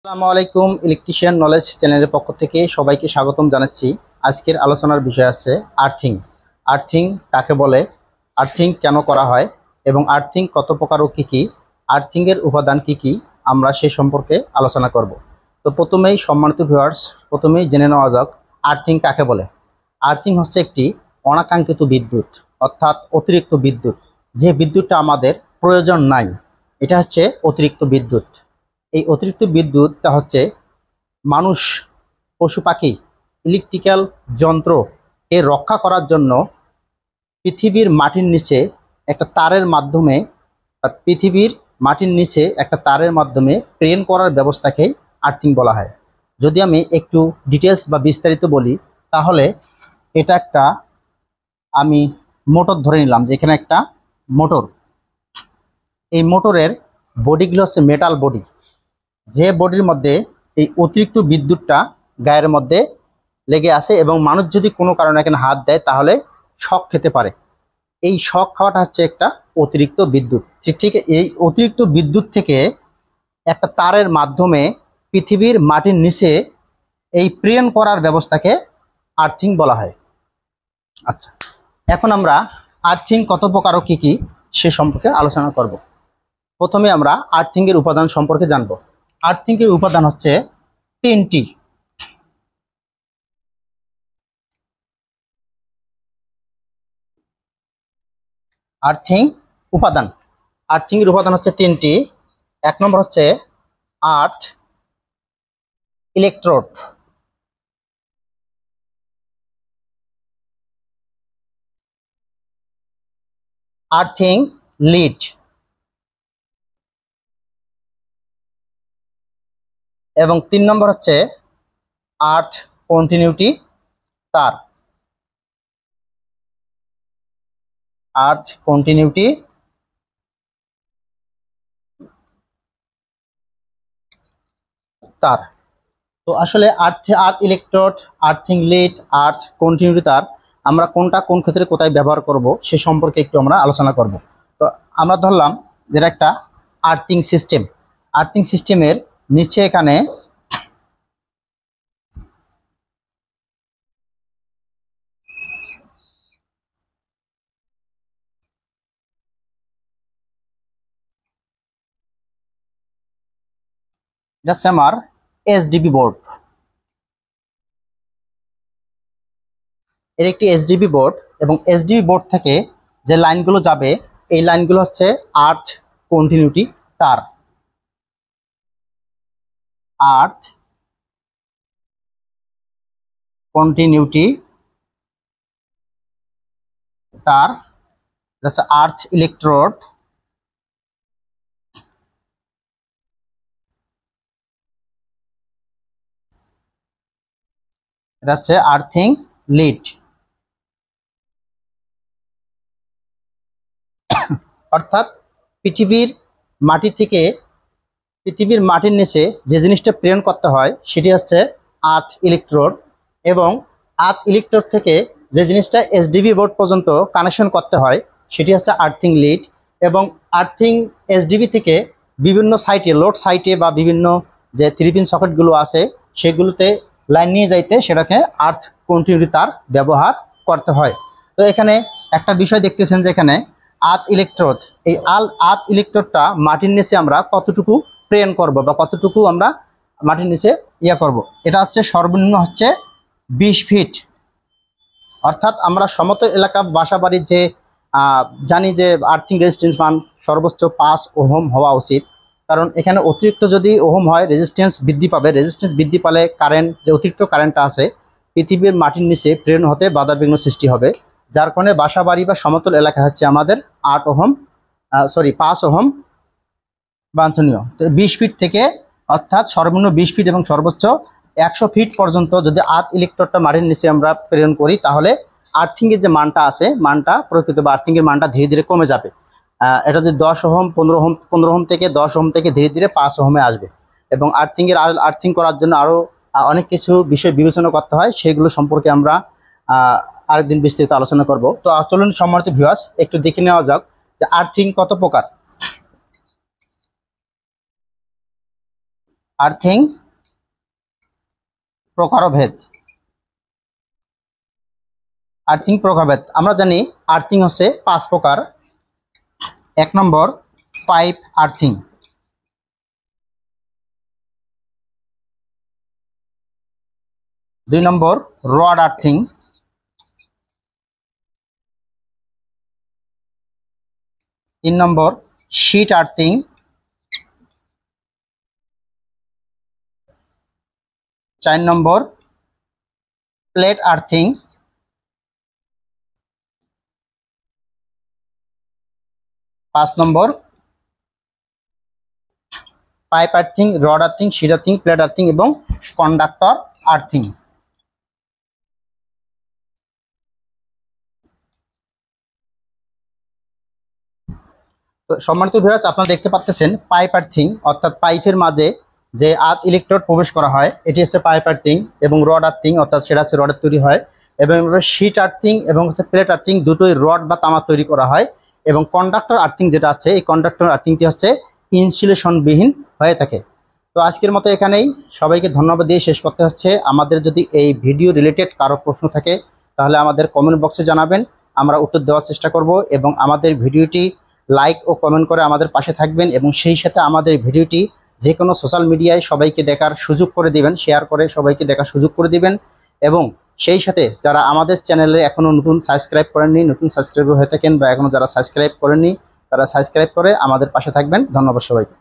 আসসালামু আলাইকুম। Electrician knowledge চ্যানেলের পক্ষ থেকে সবাইকে স্বাগতম জানাচ্ছি। আজকের আলোচনার বিষয় আছে আর্থিং। আর্থিং কাকে বলে, আর্থিং কেন করা হয় এবং আর্থিং কত প্রকার ও কী কী, আর্থিংয়ের উপাদান কী কী, আমরা সে সম্পর্কে আলোচনা করব। তো প্রথমেই সম্মানিত ভিউয়ার্স, প্রথমেই জেনে নেওয়া যাক আর্থিং কাকে বলে। আর্থিং হচ্ছে একটি অনাকাঙ্ক্ষিত বিদ্যুৎ, অর্থাৎ অতিরিক্ত বিদ্যুৎ। যে বিদ্যুৎটা আমাদের প্রয়োজন নাই, এটা হচ্ছে অতিরিক্ত বিদ্যুৎ। এই অতিরিক্ত বিদ্যুৎটা হচ্ছে মানুষ, পশু পাখি, ইলেকট্রিক্যাল যন্ত্র এর রক্ষা করার জন্য পৃথিবীর মাটির নিচে একটা তারের মাধ্যমে পৃথিবীর মাটির নিচে একটা তারের মাধ্যমে প্রেরণ করার ব্যবস্থাকেই আর্থিং বলা হয়। যদি আমি একটু ডিটেলস বা বিস্তারিত বলি, তাহলে এটা একটা, আমি মোটর ধরে নিলাম যে এখানে একটা মোটর। এই মোটরের বডিগুলো হচ্ছে মেটাল বডি, যে বডির মধ্যে এই অতিরিক্ত বিদ্যুৎটা গায়ের মধ্যে লেগে আসে এবং মানুষ যদি কোনো কারণে এখানে হাত দেয় তাহলে শক খেতে পারে। এই শক খাওয়াটা হচ্ছে একটা অতিরিক্ত বিদ্যুৎ। ঠিক ঠিক এই অতিরিক্ত বিদ্যুৎ থেকে একটা তারের মাধ্যমে পৃথিবীর মাটির নিচে এই প্রেরণ করার ব্যবস্থাকে আর্থিং বলা হয়। আচ্ছা, এখন আমরা আর্থিং কত প্রকার ও কী কী সে সম্পর্কে আলোচনা করব। প্রথমে আমরা আর্থিংয়ের উপাদান সম্পর্কে জানব। আর্থিংয়ের উপাদান হচ্ছে তিনটি। আর্থিং উপাদান, আর্থিংয়ের উপাদান হচ্ছে তিনটি। এক নম্বর হচ্ছে আর্থ ইলেকট্রোড, আর্থিং লিড এবং তিন নম্বর হচ্ছে আর্থ কন্টিনিউটি তার। আর্থ কন্টিনিউটি তার। তো আসলে আর্থ ইলেকট্রোড, আর্থিং লিড, আর্থ কন্টিনিউটি তার আমরা কোনটা কোন ক্ষেত্রে কোথায় ব্যবহার করব সে সম্পর্কে একটু আমরা আলোচনা করব। তো আমরা ধরলাম যেটা একটা আর্থিং সিস্টেম। আর্থিং সিস্টেমের নিচে এখানে এটা হচ্ছে আমার এসডিবি বোর্ড। এর একটি এসডিবি বোর্ড এবং এসডিবি বোর্ড থেকে যে লাইনগুলো যাবে এই লাইনগুলো হচ্ছে আর্থ কন্টিনিউটি তার। আর্থ কন্টিনিউটি তার, এটা হচ্ছে আর্থ ইলেকট্রোড, এটা হচ্ছে আর্থিং লিড। অর্থাৎ পৃথিবীর মাটি থেকে, পৃথিবীর মাটির নিচে যে জিনিসটা প্রেরণ করতে হয় সেটি হচ্ছে আর্থ ইলেকট্রোড, এবং আর্থ ইলেকট্রোড থেকে যে জিনিসটা এসডিবি বোর্ড পর্যন্ত কানেকশন করতে হয় সেটি হচ্ছে আর্থিং লিড। এবং আর্থিং এসডিবি থেকে বিভিন্ন সাইটে, লোড সাইটে বা বিভিন্ন যে থ্রি পিন সকেটগুলো আছে সেগুলোতে লাইন নিয়ে যাইতে সেটাকে আর্থ কন্টিনিউটি তার ব্যবহার করতে হয়। তো এখানে একটা বিষয় দেখতেছেন যে এখানে আর্থ ইলেকট্রোড, এই আর্থ ইলেকট্রোডটা মাটির নিচে আমরা কতটুকু প্রেরণ করব বা কতটুকু আমরা মাটির নিচে করব, এটা হচ্ছে সর্বনিম্ন হচ্ছে 20 ফিট। অর্থাৎ আমরা সমতল এলাকা বাসা বাড়ির যে জানি যে আর্থিং রেজিস্ট্যান্স মান সর্বোচ্চ 5 ওহম হওয়া উচিত। কারণ এখানে অতিরিক্ত যদি ওহম হয় রেজিস্ট্যান্স বৃদ্ধি পাবে, রেজিস্ট্যান্স বৃদ্ধি পালে কারেন্ট, যে অতিরিক্ত কারেন্টটা আছে পৃথিবীর মাটির নিচে প্রেরণ হতে বাধাবিঘ্ন সৃষ্টি হবে। যার কারণে বাসা বাড়ি বা সমতল এলাকা হচ্ছে আমাদের 8 ওহম, 5 ওহম বাঞ্ছনীয়। তো 20 ফিট থেকে, অর্থাৎ সর্বনিম্ন 20 ফিট এবং সর্বোচ্চ 100 ফিট পর্যন্ত যদি আর্থ ইলেকট্রোডটা মাটির নিচে আমরা প্রেরণ করি তাহলে আর্থিংয়ের যে মানটা আছে, মানটা প্রকৃত বা আর্থিংয়ের মানটা ধীরে ধীরে কমে যাবে। এটা যদি 10 ওহম 15 ওহম থেকে 10 ওহম থেকে ধীরে ধীরে 5 ওহমে আসবে। এবং আর্থিং করার জন্য আরও অনেক কিছু বিষয় বিবেচনা করতে হয়, সেগুলো সম্পর্কে আমরা আরেকদিন বিস্তারিত আলোচনা করব। তো চলুন সম্মানিত ভিউয়ার্স একটু দেখে নেওয়া যাক যে আর্থিং কত প্রকার। আর্থিং প্রকারভেদ। আর্থিং প্রকারভেদ আমরা জানি আর্থিং হচ্ছে 5 প্রকার। 1 number pipe earthing, 2 number rod earthing, 3 number sheet earthing, 4 number plate earthing, 5 number pipe earthing, rod earthing, sheet earthing, plate earthing এবং কন্ডাক্টর আর্থিং। তো সম্মানিত ভিউয়ার্স, আপনারা দেখতে পাচ্ছেন পাইপ আর্থিং অর্থাৎ পাইপের মাঝে যে আর্থ ইলেকট্রোড প্রবেশ করা হয় এটি হচ্ছে পাইপ আর্থিং, এবং রড আর্থিং অর্থাৎ সেটা হচ্ছে রডের তৈরি হয়, এবং শিট আর্থিং এবং হচ্ছে প্লেট আর্থিং দুটোই রড বা তামার তৈরি করা হয়, এবং কন্ডাক্টর আর্থিং যেটা আছে এই কন্ডাক্টর আর্থিংটি হচ্ছে ইনসুলেশনবিহীন হয়ে থাকে। তো আজকের মতো এখানেই, সবাইকে ধন্যবাদ দিয়ে শেষ করতে হচ্ছে। আমাদের যদি এই ভিডিও রিলেটেড কারো প্রশ্ন থাকে তাহলে আমাদের কমেন্ট বক্সে জানাবেন, আমরা উত্তর দেওয়ার চেষ্টা করব, এবং আমাদের ভিডিওটি লাইক ও কমেন্ট করে আমাদের পাশে থাকবেন, এবং সেই সাথে আমাদের ভিডিওটি যে কোনো সোশ্যাল মিডিয়ায় সবাইকে দেখার সুযোগ করে দিবেন, শেয়ার করে সবাইকে দেখার সুযোগ করে দিবেন। এবং সেই সাথে যারা আমাদের চ্যানেলে এখনও নতুন সাবস্ক্রাইব করেননি, নতুন সাবস্ক্রাইবার হয়ে থাকেন বা এখনও যারা সাবস্ক্রাইব করেননি তারা সাবস্ক্রাইব করে আমাদের পাশে থাকবেন। ধন্যবাদ সবাইকে।